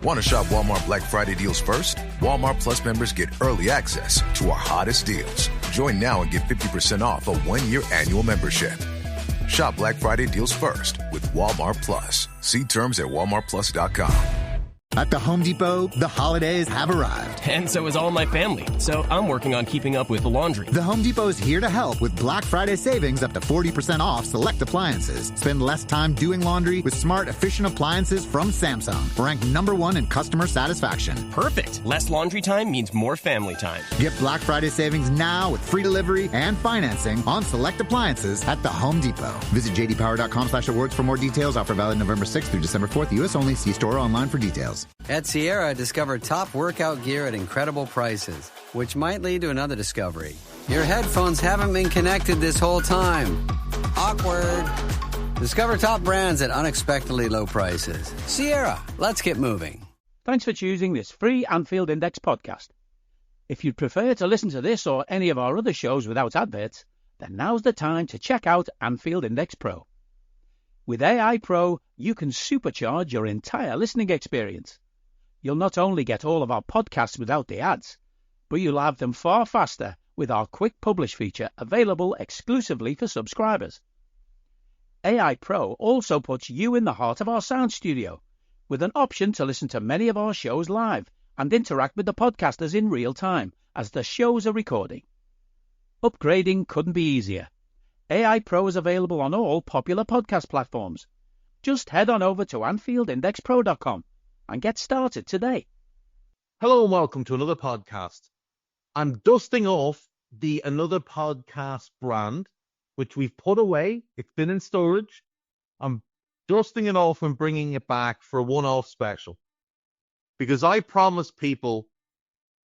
Want to shop Walmart Black Friday deals first? Walmart Plus members get early access to our hottest deals. Join now and get 50% off a 1-year annual membership. Shop Black Friday deals first with Walmart Plus. See terms at walmartplus.com. At the Home Depot, the holidays have arrived. And so is all my family. So I'm working on keeping up with the laundry. The Home Depot is here to help with Black Friday savings up to 40% off select appliances. Spend less time doing laundry with smart, efficient appliances from Samsung. Ranked #1 in customer satisfaction. Perfect. Less laundry time means more family time. Get Black Friday savings now with free delivery and financing on select appliances at the Home Depot. Visit jdpower.com/awards for more details. Offer valid November 6th through December 4th. U.S. only. See store or online for details. At Sierra, discover top workout gear at incredible prices, which might lead to another discovery. Your headphones haven't been connected this whole time. Awkward. Discover top brands at unexpectedly low prices. Sierra, let's get moving. Thanks for choosing this free Anfield Index podcast. If you'd prefer to listen to this or any of our other shows without adverts, then now's the time to check out Anfield Index Pro. With AI Pro, you can supercharge your entire listening experience. You'll not only get all of our podcasts without the ads, but you'll have them far faster with our Quick Publish feature available exclusively for subscribers. AI Pro also puts you in the heart of our sound studio, with an option to listen to many of our shows live and interact with the podcasters in real time as the shows are recording. Upgrading couldn't be easier. AI Pro is available on all popular podcast platforms. Just head on over to AnfieldIndexPro.com and get started today. Hello and welcome to another podcast. I'm dusting off the Another Podcast brand, which we've put away. It's been in storage. I'm dusting it off and bringing it back for a one-off special, because I promised people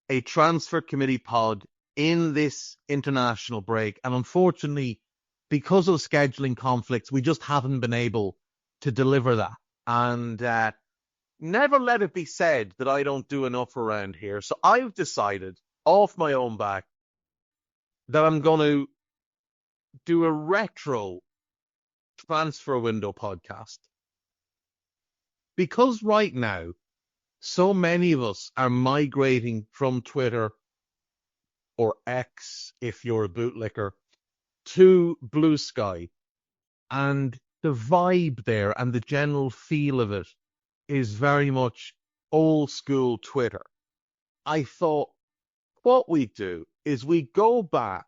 a transfer committee pod in this international break, and unfortunately, because of scheduling conflicts, we just haven't been able to deliver that. And never let it be said that I don't do enough around here. So I've decided, off my own back, that I'm going to do a retro transfer window podcast. Because right now, so many of us are migrating from Twitter or X, if you're a bootlicker, to Blue Sky, and the vibe there and the general feel of it is very much old school Twitter. I thought what we do is we go back,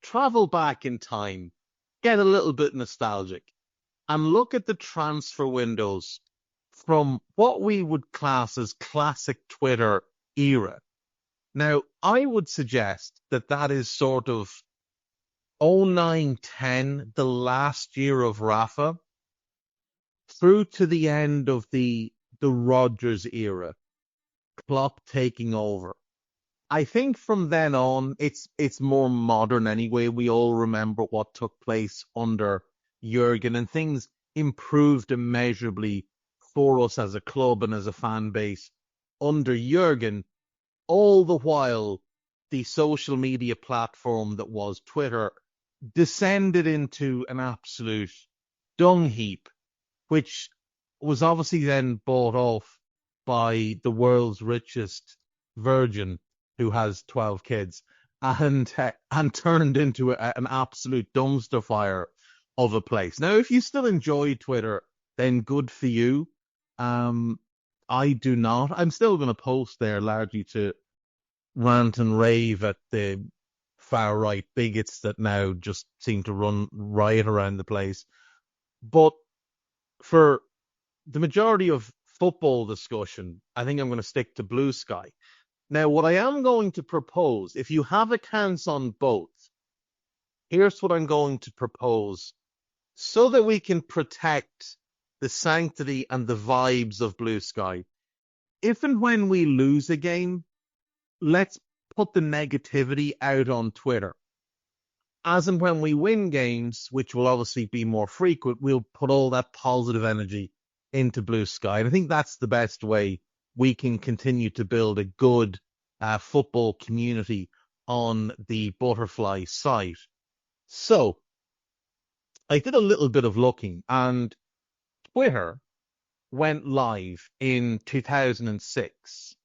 travel back in time, get a little bit nostalgic, and look at the transfer windows from what we would class as classic Twitter era. Now, I would suggest that that is sort of 09-10, the last year of Rafa, through to the end of the Rodgers era, Klopp taking over. I think from then on, it's more modern anyway. We all remember what took place under Jurgen, and things improved immeasurably for us as a club and as a fan base under Jurgen. All the while, the social media platform that was Twitter descended into an absolute dung heap, which was obviously then bought off by the world's richest virgin, who has 12 kids, and turned into an absolute dumpster fire of a place. Now, if you still enjoy Twitter, then good for you. I do not. I'm still going to post there largely to rant and rave at the far-right bigots that now just seem to run riot around the place. But for the majority of football discussion, I think I'm going to stick to Blue Sky. Now, what I am going to propose, if you have accounts on both, here's what I'm going to propose so that we can protect the sanctity and the vibes of Blue Sky. If and when we lose a game, let's put the negativity out on Twitter. As and when we win games, which will obviously be more frequent, we'll put all that positive energy into Blue Sky. And I think that's the best way we can continue to build a good football community on the Butterfly site. So I did a little bit of looking, and Twitter went live in 2006.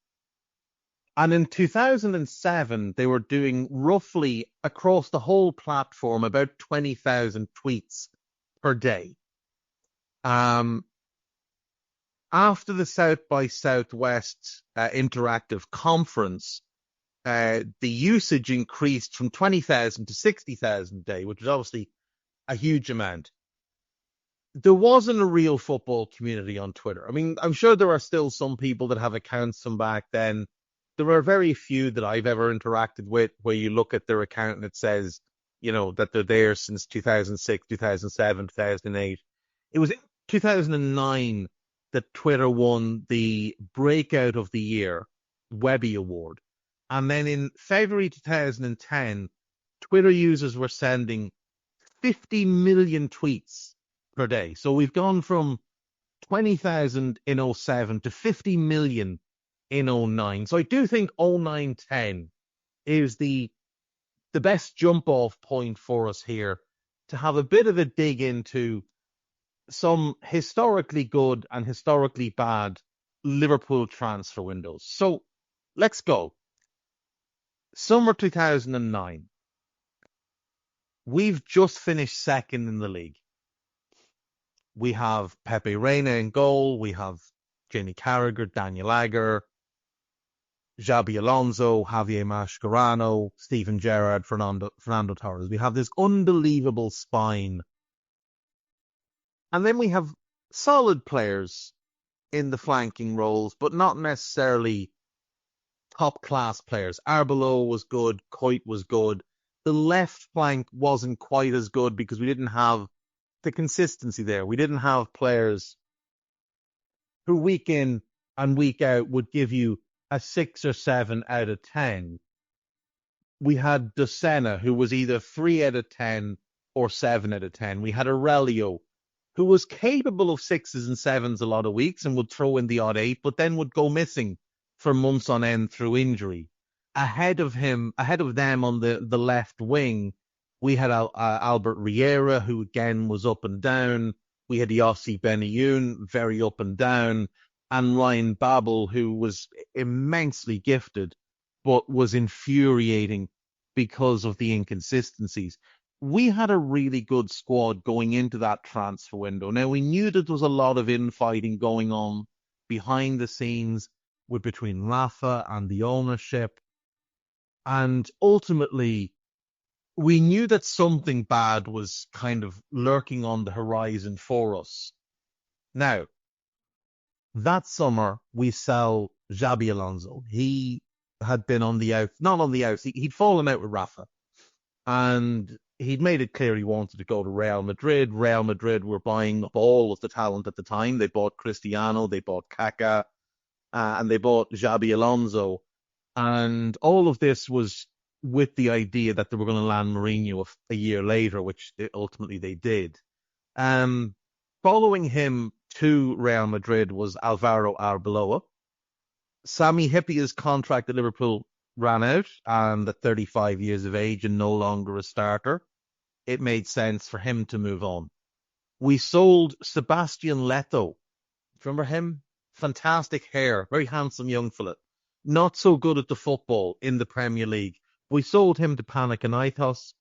And in 2007, they were doing roughly across the whole platform about 20,000 tweets per day. After the South by Southwest Interactive Conference, the usage increased from 20,000 to 60,000 a day, which is obviously a huge amount. There wasn't a real football community on Twitter. I mean, I'm sure there are still some people that have accounts from back then. There are very few that I've ever interacted with where you look at their account and it says, that they're there since 2006, 2007, 2008. It was in 2009 that Twitter won the Breakout of the Year Webby Award. And then in February 2010, Twitter users were sending 50 million tweets per day. So we've gone from 20,000 in 2007 to 50 million in 2009. So I do think 2009-10 is the best jump off point for us here to have a bit of a dig into some historically good and historically bad Liverpool transfer windows. So let's go. Summer 2009. We've just finished second in the league. We have Pepe Reina in goal. We have Jamie Carragher, Daniel Agger, Xabi Alonso, Javier Mascherano, Steven Gerrard, Fernando Torres. We have this unbelievable spine. And then we have solid players in the flanking roles, but not necessarily top-class players. Arbeloa was good. Coit was good. The left flank wasn't quite as good because we didn't have the consistency there. We didn't have players who week in and week out would give you a 6 or 7 out of 10. We had De Sena, who was either 3 out of 10 or 7 out of 10. We had Aurelio, who was capable of 6s and 7s a lot of weeks and would throw in the odd 8, but then would go missing for months on end through injury. Ahead of them on the left wing, we had Albert Riera, who again was up and down. We had Yossi Benayoun, very up and down, and Ryan Babel, who was immensely gifted, but was infuriating because of the inconsistencies. We had a really good squad going into that transfer window. Now, we knew that there was a lot of infighting going on behind the scenes between Rafa and the ownership. And ultimately, we knew that something bad was kind of lurking on the horizon for us. Now, that summer, we sell Xabi Alonso. He had been on the out, not on the outs. He'd fallen out with Rafa. And he'd made it clear he wanted to go to Real Madrid. Real Madrid were buying up all of the talent at the time. They bought Cristiano, they bought Kaká, and they bought Xabi Alonso. And all of this was with the idea that they were going to land Mourinho a year later, which ultimately they did. Following him to Real Madrid was Alvaro Arbeloa. Sami Hyypiä's contract at Liverpool ran out, and at 35 years of age and no longer a starter, it made sense for him to move on. We sold Sebastian Leto. Remember him? Fantastic hair, very handsome young fella. Not so good at the football in the Premier League. We sold him to Panathinaikos.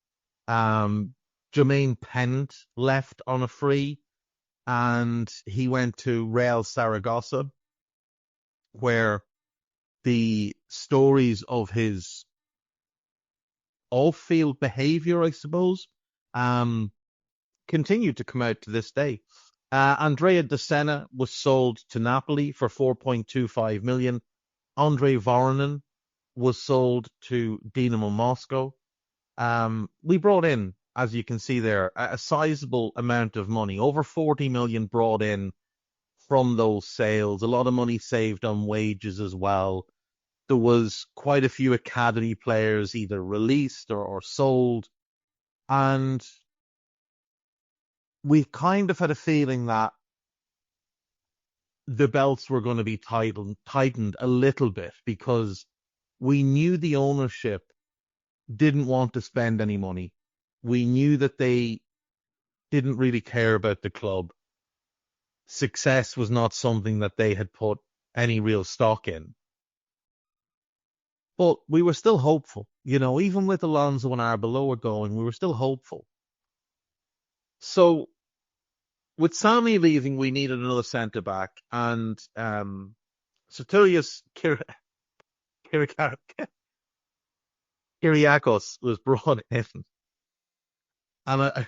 Jermaine Pennant left on a free, and he went to Real Saragossa, where the stories of his off-field behaviour, I suppose, continue to come out to this day. Andrea De Sena was sold to Napoli for 4.25 million. Andrei Voronin was sold to Dinamo Moscow. We brought in, as you can see there, a sizable amount of money, over 40 million brought in from those sales. A lot of money saved on wages as well. There was quite a few academy players either released or sold. And we kind of had a feeling that the belts were going to be tightened a little bit because we knew the ownership didn't want to spend any money. We knew that they didn't really care about the club. success was not something that they had put any real stock in. But we were still hopeful. Even with Alonso and Arbeloa going, we were still hopeful. So with Sammy leaving, we needed another centre-back. And Sotirios Kyriakos was brought in. And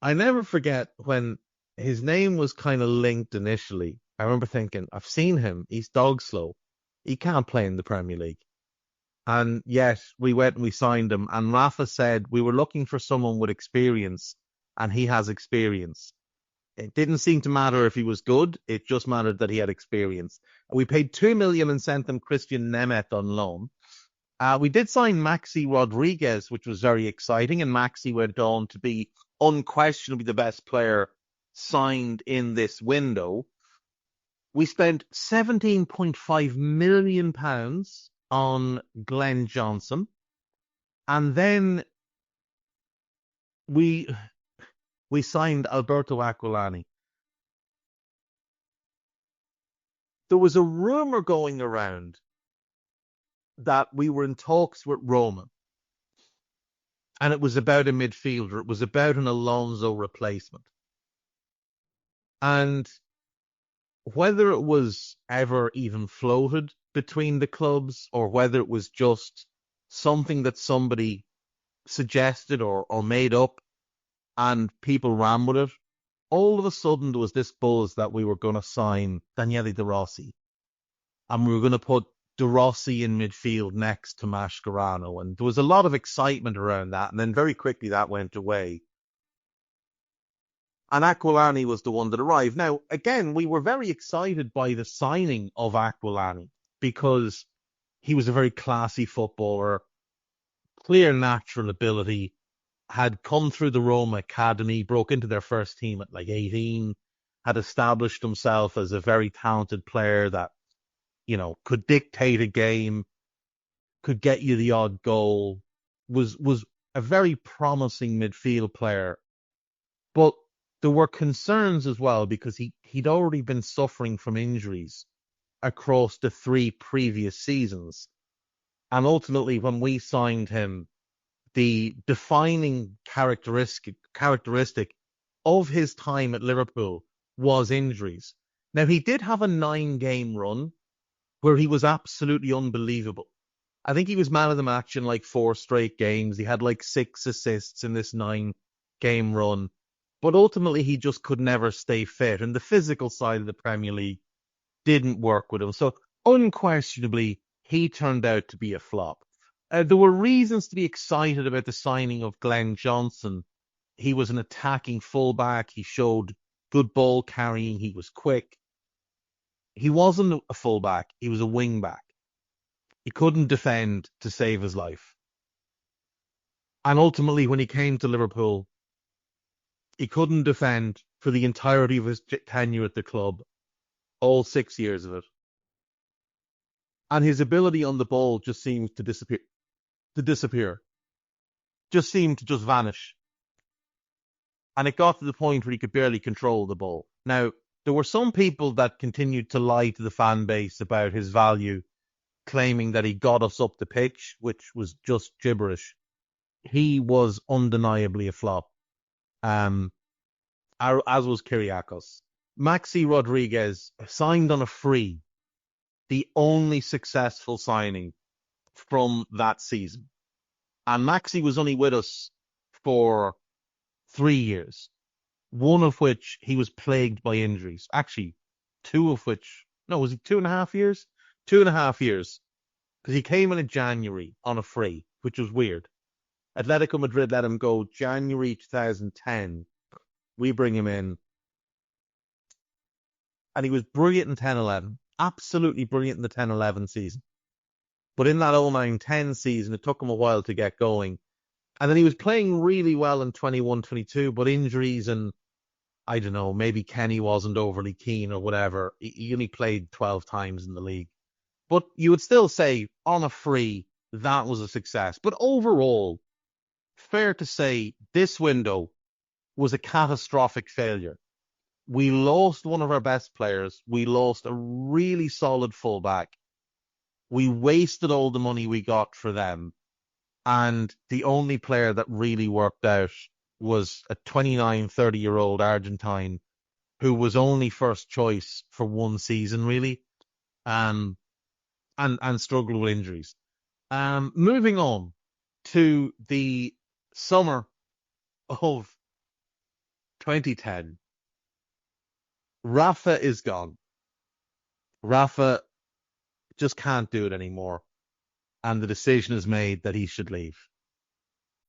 I never forget when his name was kind of linked initially. I remember thinking, I've seen him. He's dog slow. He can't play in the Premier League. And yet we went and we signed him. And Rafa said we were looking for someone with experience, and he has experience. It didn't seem to matter if he was good. It just mattered that he had experience. We paid $2 million and sent them Christian Nemeth on loan. We did sign Maxi Rodriguez, which was very exciting. And Maxi went on to be unquestionably the best player signed in this window. We spent £17.5 million on Glenn Johnson. And then we signed Alberto Aquilani. There was a rumor going around that we were in talks with Roma. And it was about a midfielder. It was about an Alonso replacement. And whether it was ever even floated between the clubs, or whether it was just something that somebody suggested or made up and people ran with it, all of a sudden there was this buzz that we were going to sign Daniele De Rossi. And we were going to put De Rossi in midfield next to Mascherano. And there was a lot of excitement around that. And then very quickly that went away. And Aquilani was the one that arrived. Now, again, we were very excited by the signing of Aquilani because he was a very classy footballer, clear natural ability, had come through the Roma Academy, broke into their first team at like 18, had established himself as a very talented player that, could dictate a game, could get you the odd goal, was a very promising midfield player. But there were concerns as well because he'd already been suffering from injuries across the 3 previous seasons. And ultimately, when we signed him, the defining characteristic of his time at Liverpool was injuries. Now, he did have a 9-game run where he was absolutely unbelievable. I think he was man of the match in like 4 straight games. He had like 6 assists in this 9-game run. But ultimately, he just could never stay fit. And the physical side of the Premier League didn't work with him. So unquestionably, he turned out to be a flop. There were reasons to be excited about the signing of Glenn Johnson. He was an attacking fullback. He showed good ball carrying. He was quick. He wasn't a fullback. He was a wing-back. He couldn't defend to save his life. And ultimately, when he came to Liverpool, he couldn't defend for the entirety of his tenure at the club, all 6 years of it. And his ability on the ball just seemed to disappear. Just seemed to just vanish. And it got to the point where he could barely control the ball. Now, there were some people that continued to lie to the fan base about his value, claiming that he got us up the pitch, which was just gibberish. He was undeniably a flop. As was Kyriakos. Maxi Rodriguez signed on a free, the only successful signing from that season. And Maxi was only with us for 3 years, one of which he was plagued by injuries. Actually, 2 of which, no, was it 2.5 years? 2.5 years. Because he came in January on a free, which was weird. Atletico Madrid let him go January 2010. We bring him in. And he was brilliant in 10-11. Absolutely brilliant in the 10-11 season. But in that 09-10 season, it took him a while to get going. And then he was playing really well in 21-22, but injuries and, I don't know, maybe Kenny wasn't overly keen or whatever. He only played 12 times in the league. But you would still say, on a free, that was a success. But overall, fair to say, this window was a catastrophic failure. we lost one of our best players. We lost a really solid fullback. We wasted all the money we got for them. And the only player that really worked out was a 29, 30-year-old Argentine who was only first choice for one season, really, and struggled with injuries. Moving on to the summer of 2010, Rafa is gone. Rafa just can't do it anymore, and the decision is made that he should leave.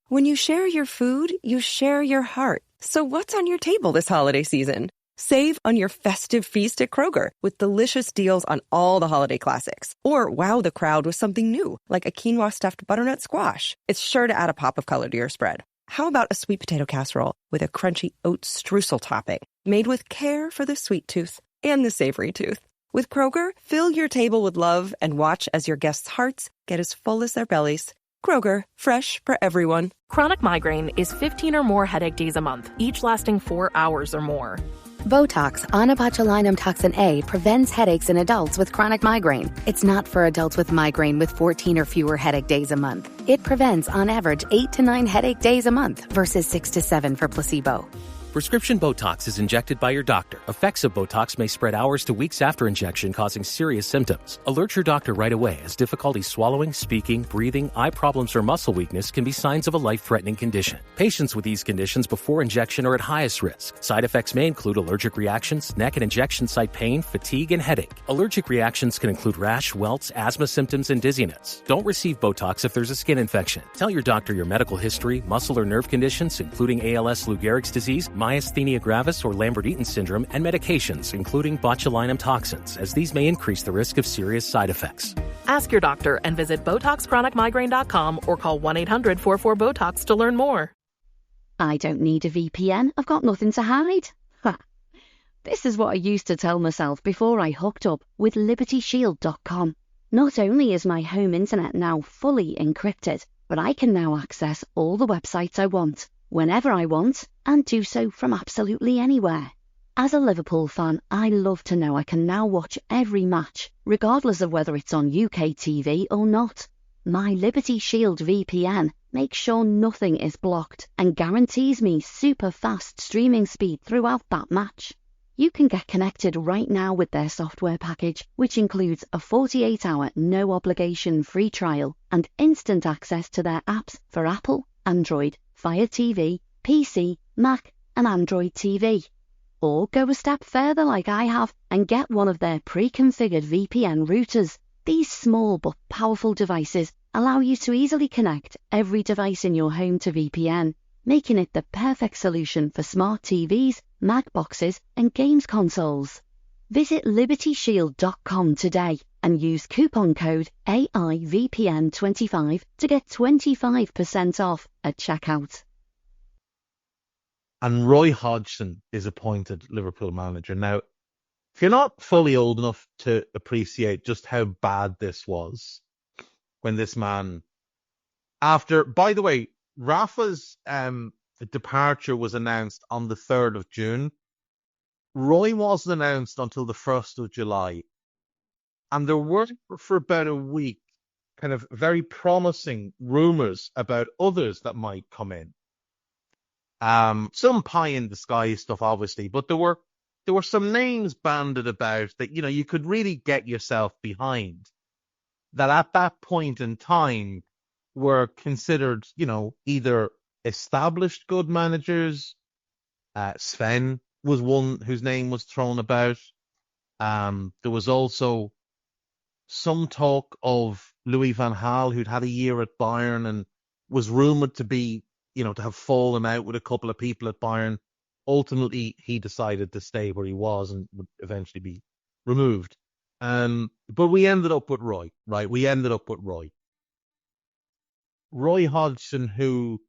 When you share your food, you share your heart. So what's on your table this holiday season? Save on your festive feast at Kroger with delicious deals on all the holiday classics. Or wow the crowd with something new, like a quinoa stuffed butternut squash. It's sure to add a pop of color to your spread. How about a sweet potato casserole with a crunchy oat streusel topping? Made with care for the sweet tooth and the savory tooth. With Kroger, fill your table with love and watch as your guests' hearts get as full as their bellies. Kroger, fresh for everyone. Chronic migraine is 15 or more headache days a month, each lasting 4 hours or more. Botox, onabotulinum toxin A, prevents headaches in adults with chronic migraine. It's not for adults with migraine with 14 or fewer headache days a month. It prevents, on average, 8 to 9 headache days a month versus 6 to 7 for placebo. Prescription Botox is injected by your doctor. Effects of Botox may spread hours to weeks after injection, causing serious symptoms. Alert your doctor right away, as difficulty swallowing, speaking, breathing, eye problems, or muscle weakness can be signs of a life-threatening condition. Patients with these conditions before injection are at highest risk. Side effects may include allergic reactions, neck and injection site pain, fatigue, and headache. Allergic reactions can include rash, welts, asthma symptoms, and dizziness. Don't receive Botox if there's a skin infection. Tell your doctor your medical history, muscle or nerve conditions, including ALS, Lou Gehrig's disease, myasthenia gravis, or Lambert-Eaton syndrome, and medications, including botulinum toxins, as these may increase the risk of serious side effects. Ask your doctor and visit BotoxChronicMigraine.com or call 1-800-44-BOTOX to learn more. I don't need a VPN. I've got nothing to hide. Ha. This is what I used to tell myself before I hooked up with LibertyShield.com. Not only is my home internet now fully encrypted, but I can now access all the websites I want, whenever I want, and do so from absolutely anywhere. As a Liverpool fan, I love to know I can now watch every match, regardless of whether it's on UK TV or not. My Liberty Shield VPN makes sure nothing is blocked and guarantees me super fast streaming speed throughout that match. You can get connected right now with their software package, which includes a 48-hour no-obligation free trial and instant access to their apps for Apple, Android, Fire TV, PC, Mac, and Android TV. Or go a step further like I have and get one of their pre-configured VPN routers. These small but powerful devices allow you to easily connect every device in your home to VPN, making it the perfect solution for smart TVs, Mac boxes, and games consoles. Visit LibertyShield.com today and use coupon code AIVPN25 to get 25% off at checkout. And Roy Hodgson is appointed Liverpool manager. Now, if you're not fully old enough to appreciate just how bad this was, when this man, by the way, Rafa's departure was announced on the 3rd of June. Roy wasn't announced until the 1st of July. And there were, for about a week, kind of very promising rumours about others that might come in. Some pie in the sky stuff, obviously, but there were some names banded about that, you could really get yourself behind, that at that point in time were considered, either established good managers. Sven was one whose name was thrown about. There was also some talk of Louis van Gaal, who'd had a year at Bayern and was rumoured to be, to have fallen out with a couple of people at Bayern. Ultimately, he decided to stay where he was and would eventually be removed. But we ended up with Roy, right? We ended up with Roy. Roy Hodgson, who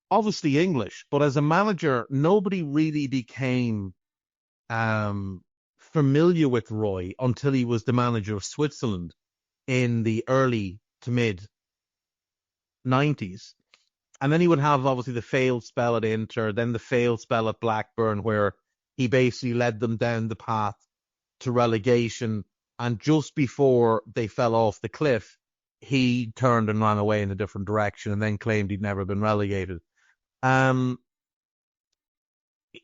obviously English, but as a manager, nobody really became familiar with Roy until he was the manager of Switzerland in the early to mid 90s. And then he would have, obviously, the failed spell at Inter, then the failed spell at Blackburn, where he basically led them down the path to relegation. And just before they fell off the cliff, he turned and ran away in a different direction and then claimed he'd never been relegated.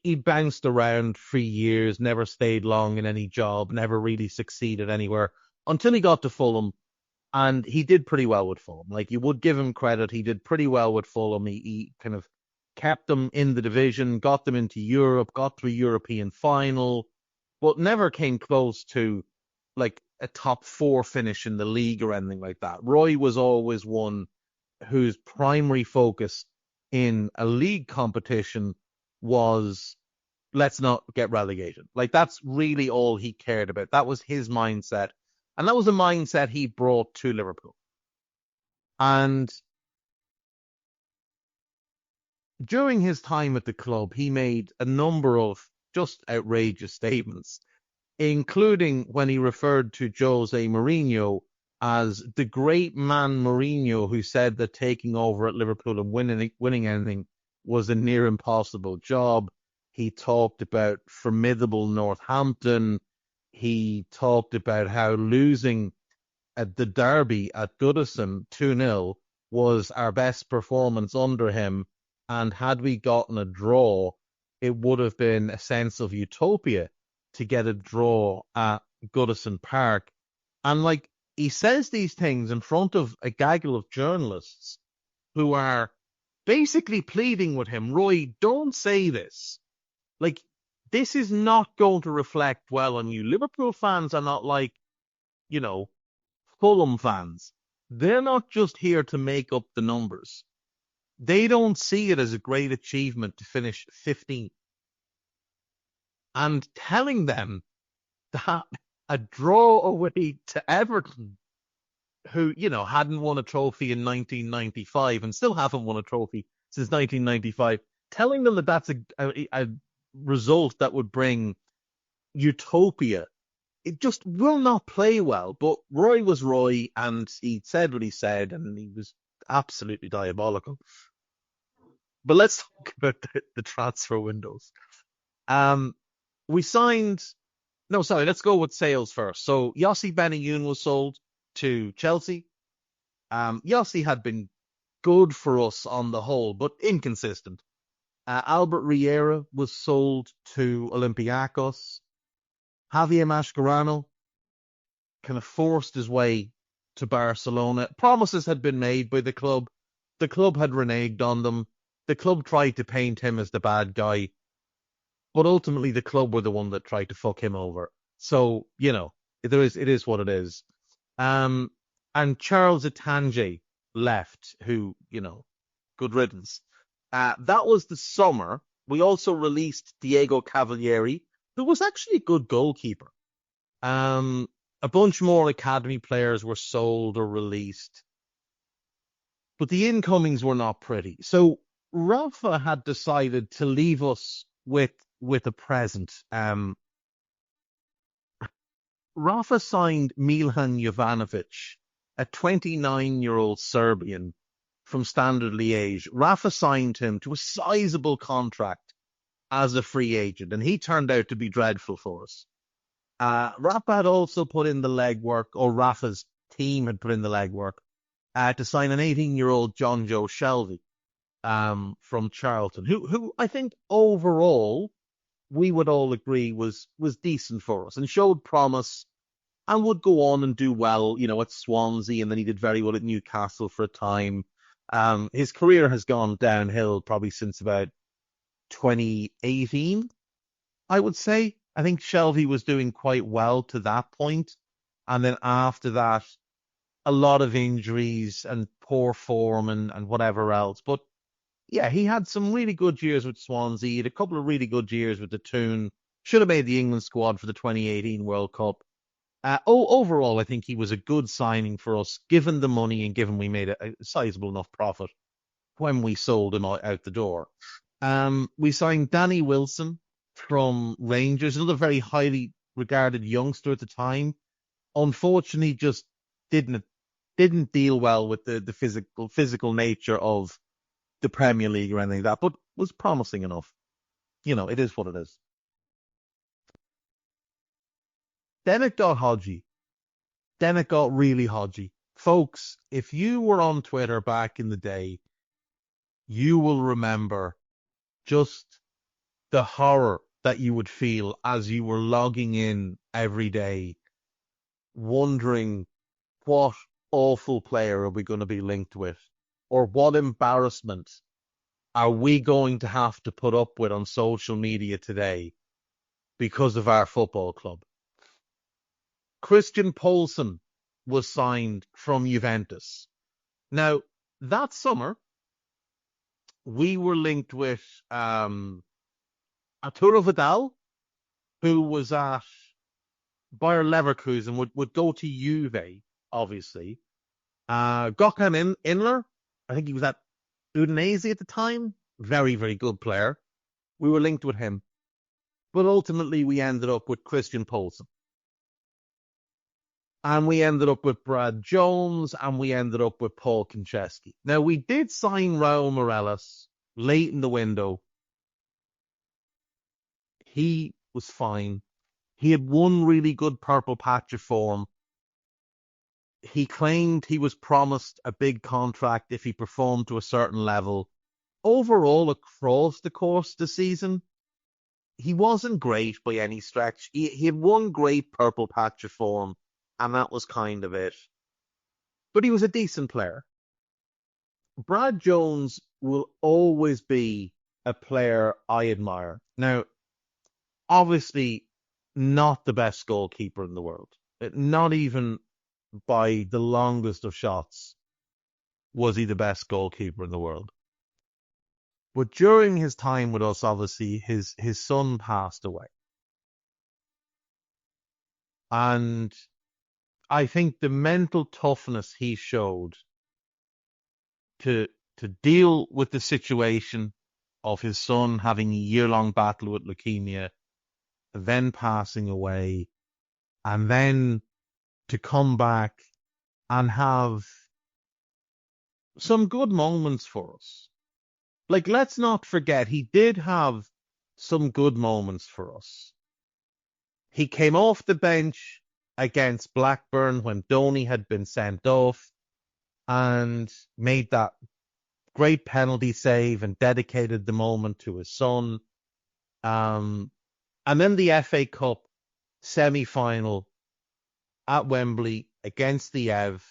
He bounced around 3 years, never stayed long in any job, never really succeeded anywhere until he got to Fulham. And he did pretty well with Fulham. Like, you would give him credit. He did pretty well with Fulham. He kind of kept them in the division, got them into Europe, got to a European final, but never came close to like a top 4 finish in the league or anything like that. Roy was always one whose primary focus in a league competition was, let's not get relegated. Like, that's really all he cared about. That was his mindset. And that was a mindset he brought to Liverpool. And during his time at the club, he made a number of just outrageous statements, including when he referred to Jose Mourinho as the great man Mourinho, who said that taking over at Liverpool and winning anything was a near impossible job. He talked about formidable Northampton. He talked about how losing at the derby at Goodison 2-0 was our best performance under him. And had we gotten a draw, it would have been a sense of utopia to get a draw at Goodison Park. And like, he says these things in front of a gaggle of journalists who are basically pleading with him, Roy, don't say this. Like, this is not going to reflect well on you. Liverpool fans are not like, you know, Fulham fans. They're not just here to make up the numbers. They don't see it as a great achievement to finish 15th. And telling them that a draw away to Everton, who, you know, hadn't won a trophy in 1995 and still haven't won a trophy since 1995, telling them that that's a result that would bring utopia, it just will not play well. But Roy was Roy, and he said what he said, and he was absolutely diabolical. But let's talk about the transfer windows. Let's go with sales first. So Yossi Benayoun was sold to Chelsea. Yossi had been good for us on the whole, but inconsistent. Albert Riera was sold to Olympiacos. Javier Mascherano kind of forced his way to Barcelona. Promises had been made by the club. The club had reneged on them. The club tried to paint him as the bad guy. But ultimately, the club were the one that tried to fuck him over. So, you know, it is what it is. And Charles Atange left, who, you know, good riddance. That was the summer. We also released Diego Cavalieri, who was actually a good goalkeeper. A bunch more academy players were sold or released. But the incomings were not pretty. So Rafa had decided to leave us with a present. Rafa signed Milhan Jovanovic, a 29-year-old Serbian from Standard Liège. Rafa signed him to a sizable contract as a free agent, and he turned out to be dreadful for us. Rafa had also put in the legwork, or Rafa's team had put in the legwork, to sign an 18-year-old John Joe Shelvey from Charlton, who I think overall we would all agree was decent for us and showed promise and would go on and do well, you know, at Swansea, and then he did very well at Newcastle for a time. His career has gone downhill probably since about 2018, I would say. I think Shelvey was doing quite well to that point, and then after that, a lot of injuries and poor form and whatever else. But yeah, he had some really good years with Swansea. He had a couple of really good years with the Toon. Should have made the England squad for the 2018 World Cup. Overall, I think he was a good signing for us, given the money and given we made a sizable enough profit when we sold him out the door. We signed Danny Wilson from Rangers, another very highly regarded youngster at the time. Unfortunately, just didn't deal well with the physical nature of the Premier League or anything like that, but was promising enough. You know, it is what it is. Then it got hodgy. Then it got really hodgy. Folks, if you were on Twitter back in the day, you will remember just the horror that you would feel as you were logging in every day, wondering what awful player are we going to be linked with, or what embarrassment are we going to have to put up with on social media today because of our football club. Christian Poulsen was signed from Juventus. Now, that summer, we were linked with Arturo Vidal, who was at Bayer Leverkusen, would go to Juve, obviously. Gökhan Inler, I think he was at Udinese at the time. Very, very good player. We were linked with him. But ultimately, we ended up with Christian Poulsen. And we ended up with Brad Jones, and we ended up with Paul Konchesky. Now, we did sign Raul Morales late in the window. He was fine. He had one really good purple patch of form. He claimed he was promised a big contract if he performed to a certain level. Overall, across the course of the season, he wasn't great by any stretch. He had one great purple patch of form, and that was kind of it. But he was a decent player. Brad Jones will always be a player I admire. Now, obviously, not the best goalkeeper in the world. Not even by the longest of shots was he the best goalkeeper in the world. But during his time with us, obviously, his son passed away. And I think the mental toughness he showed to deal with the situation of his son having a year-long battle with leukemia, then passing away, and then to come back and have some good moments for us. Like, let's not forget, he did have some good moments for us. He came off the bench against Blackburn when Donny had been sent off and made that great penalty save and dedicated the moment to his son. And then the FA Cup semi-final at Wembley against the Ev.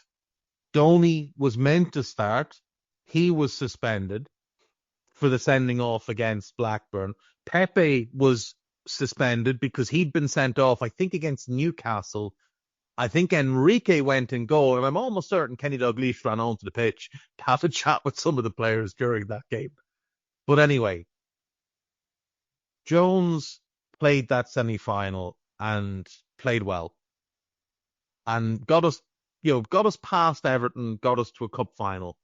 Donny was meant to start. He was suspended for the sending off against Blackburn. Pepe was suspended because he'd been sent off, I think, against Newcastle. I think Enrique went in goal, and I'm almost certain Kenny Dalglish ran onto the pitch to have a chat with some of the players during that game. But anyway, Jones played that semi-final and played well, and got us past Everton, got us to a cup final.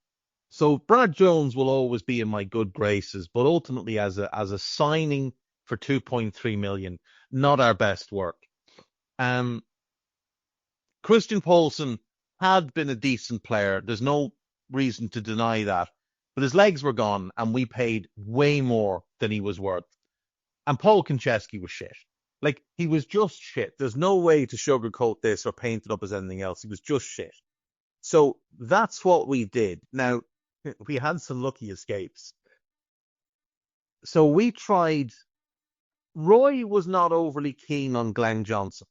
So Brad Jones will always be in my good graces, but ultimately as a signing for 2.3 million, not our best work. Christian Poulsen had been a decent player. There's no reason to deny that. But his legs were gone, and we paid way more than he was worth. And Paul Konchesky was shit. Like, he was just shit. There's no way to sugarcoat this or paint it up as anything else. He was just shit. So that's what we did. Now, we had some lucky escapes. So we tried. Roy was not overly keen on Glenn Johnson.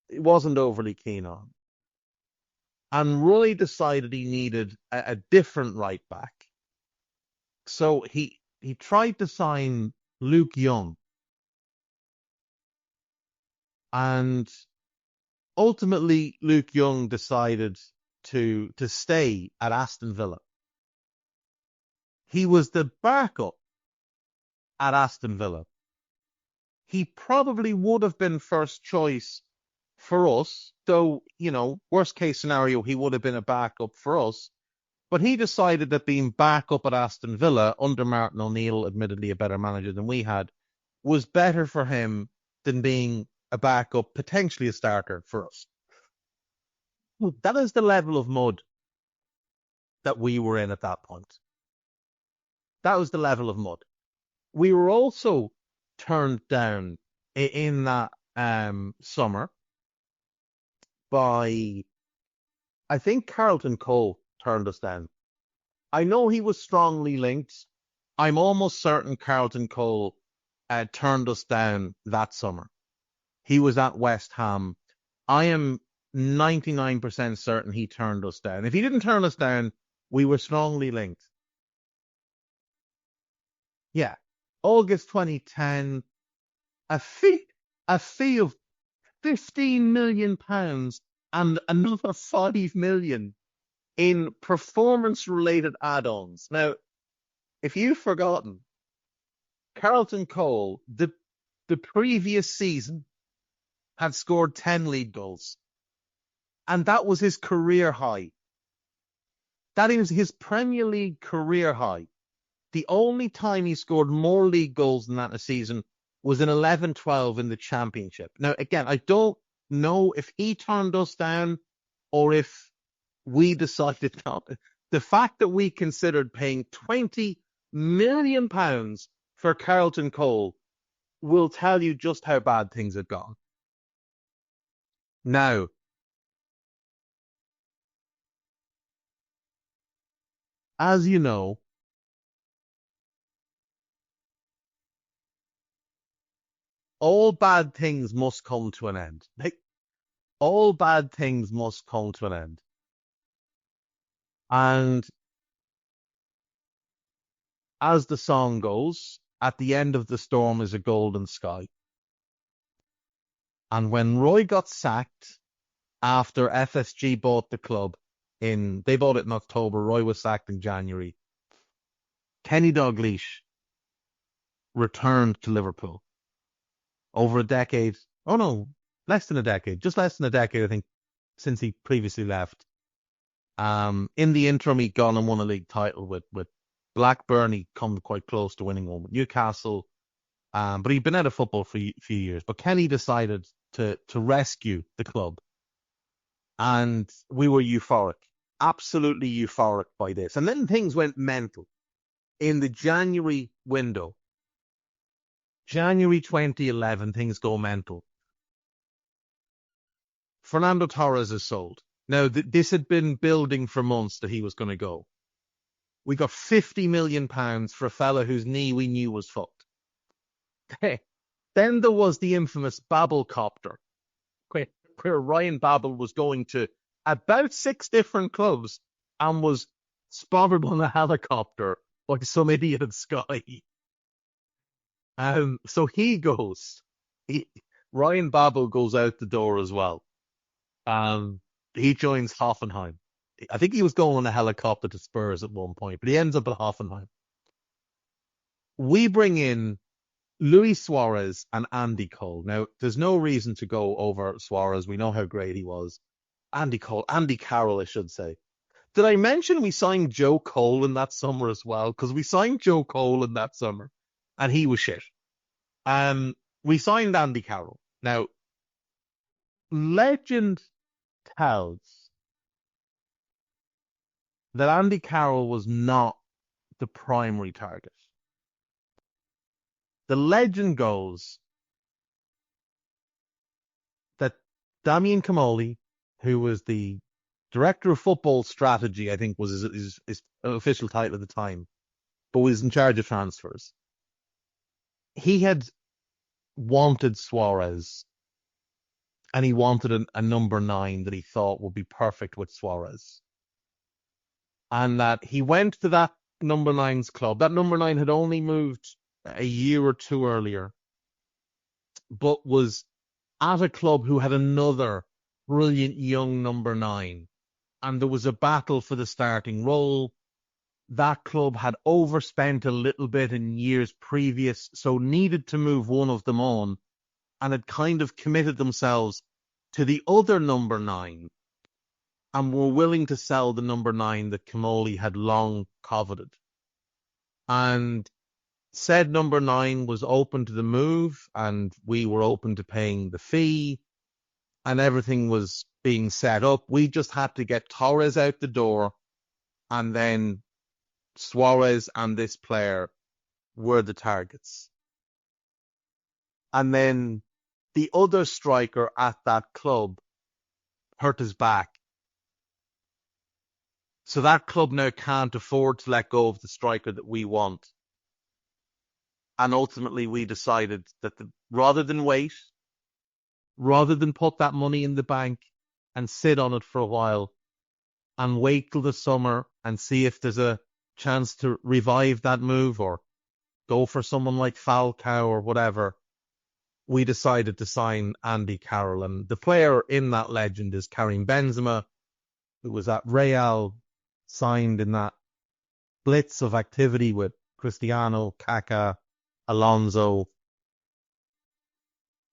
He wasn't overly keen on. And Roy decided he needed a different right back. So he tried to sign Luke Young. And ultimately, Luke Young decided to stay at Aston Villa. He was the backup at Aston Villa. He probably would have been first choice for us, though, worst case scenario, he would have been a backup for us. But he decided that being backup at Aston Villa under Martin O'Neill, admittedly a better manager than we had, was better for him than being a backup, potentially a starter for us. That is the level of mud that we were in at that point. That was the level of mud. We were also turned down in that summer by, I think Carlton Cole turned us down. I know he was strongly linked. I'm almost certain Carlton Cole turned us down that summer. He was at West Ham. I am 99% certain he turned us down. If he didn't turn us down, we were strongly linked. Yeah. August 2010, a fee of £15 million and another £5 million in performance-related add-ons. Now, if you've forgotten, Carlton Cole, the previous season, had scored 10 league goals. And that was his career high. That is his Premier League career high. The only time he scored more league goals than that in a season was in 11-12 in the Championship. Now, again, I don't know if he turned us down or if we decided not. The fact that we considered paying £20 million for Carlton Cole will tell you just how bad things had gone. Now, as you know, all bad things must come to an end. All bad things must come to an end. And as the song goes, at the end of the storm is a golden sky. And when Roy got sacked after FSG bought the club, they bought it in October, Roy was sacked in January, Kenny Dalglish returned to Liverpool. Over a decade, less than a decade, just less than a decade, I think, since he previously left. In the interim, he'd gone and won a league title with Blackburn. He'd come quite close to winning one with Newcastle. But he'd been out of football for a few years. But Kenny decided to rescue the club. And we were euphoric, absolutely euphoric by this. And then things went mental. In the January window, January 2011, things go mental. Fernando Torres is sold. Now, this had been building for months that he was going to go. We got £50 million for a fella whose knee we knew was fucked. Then there was the infamous Babel copter, where Ryan Babel was going to about 6 different clubs and was spotted on a helicopter by some idiot at Sky. So he goes. Ryan Babel goes out the door as well. He joins Hoffenheim. I think he was going on a helicopter to Spurs at one point, but he ends up at Hoffenheim. We bring in Luis Suarez and Andy Cole. Now, there's no reason to go over Suarez. We know how great he was. Andy Carroll, I should say. Did I mention we signed Joe Cole in that summer as well? Because we signed Joe Cole in that summer, and he was shit. We signed Andy Carroll. Now, legend tells that Andy Carroll was not the primary target. The legend goes that Damien Comolli, who was the director of football strategy, I think was his official title at the time, but was in charge of transfers. He had wanted Suarez, and he wanted a number 9 that he thought would be perfect with Suarez. And that he went to that number 9's club. That number 9 had only moved a year or two earlier, but was at a club who had another brilliant young number 9. And there was a battle for the starting role. That club had overspent a little bit in years previous, so needed to move one of them on, and had kind of committed themselves to the other number 9, and were willing to sell the number 9 that Comolli had long coveted. And said number 9 was open to the move, and we were open to paying the fee, and everything was being set up. We just had to get Torres out the door, and then Suarez and this player were the targets. And then the other striker at that club hurt his back. So that club now can't afford to let go of the striker that we want. And ultimately we decided that rather than wait, rather than put that money in the bank and sit on it for a while and wait till the summer and see if there's a chance to revive that move or go for someone like Falcao or whatever, we decided to sign Andy Carroll. And the player in that legend is Karim Benzema, who was at Real, signed in that blitz of activity with Cristiano, Kaká, Alonso.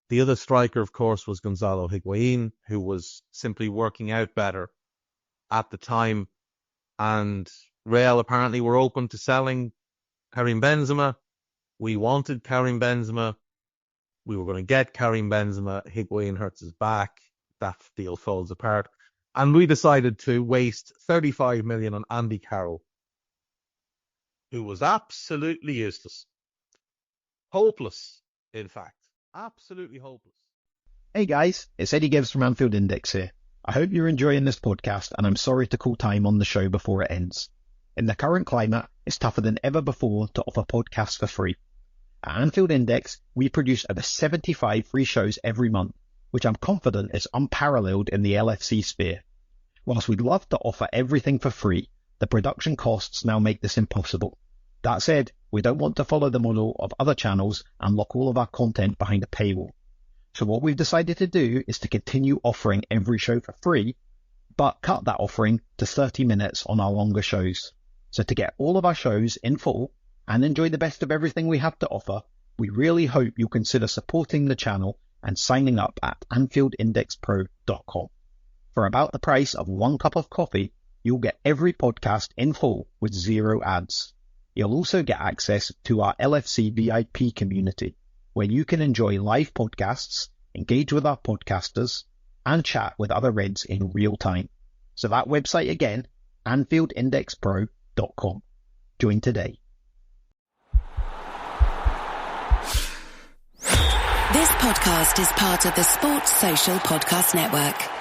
The other striker, of course, was Gonzalo Higuain, who was simply working out better at the time. And Real apparently were open to selling Karim Benzema. We wanted Karim Benzema. We were going to get Karim Benzema. Higuain hurts his back. That deal falls apart. And we decided to waste 35 million on Andy Carroll, who was absolutely useless. Hopeless, in fact. Absolutely hopeless. Hey guys, it's Eddie Gibbs from Anfield Index here. I hope you're enjoying this podcast, and I'm sorry to call time on the show before it ends. In the current climate, it's tougher than ever before to offer podcasts for free. At Anfield Index, we produce over 75 free shows every month, which I'm confident is unparalleled in the LFC sphere. Whilst we'd love to offer everything for free, the production costs now make this impossible. That said, we don't want to follow the model of other channels and lock all of our content behind a paywall. So what we've decided to do is to continue offering every show for free, but cut that offering to 30 minutes on our longer shows. So to get all of our shows in full and enjoy the best of everything we have to offer, we really hope you'll consider supporting the channel and signing up at AnfieldIndexPro.com. For about the price of 1 cup of coffee, you'll get every podcast in full with 0 ads. You'll also get access to our LFC VIP community, where you can enjoy live podcasts, engage with our podcasters, and chat with other Reds in real time. So that website again, AnfieldIndexPro.com. Join today. This podcast is part of the Sports Social Podcast Network.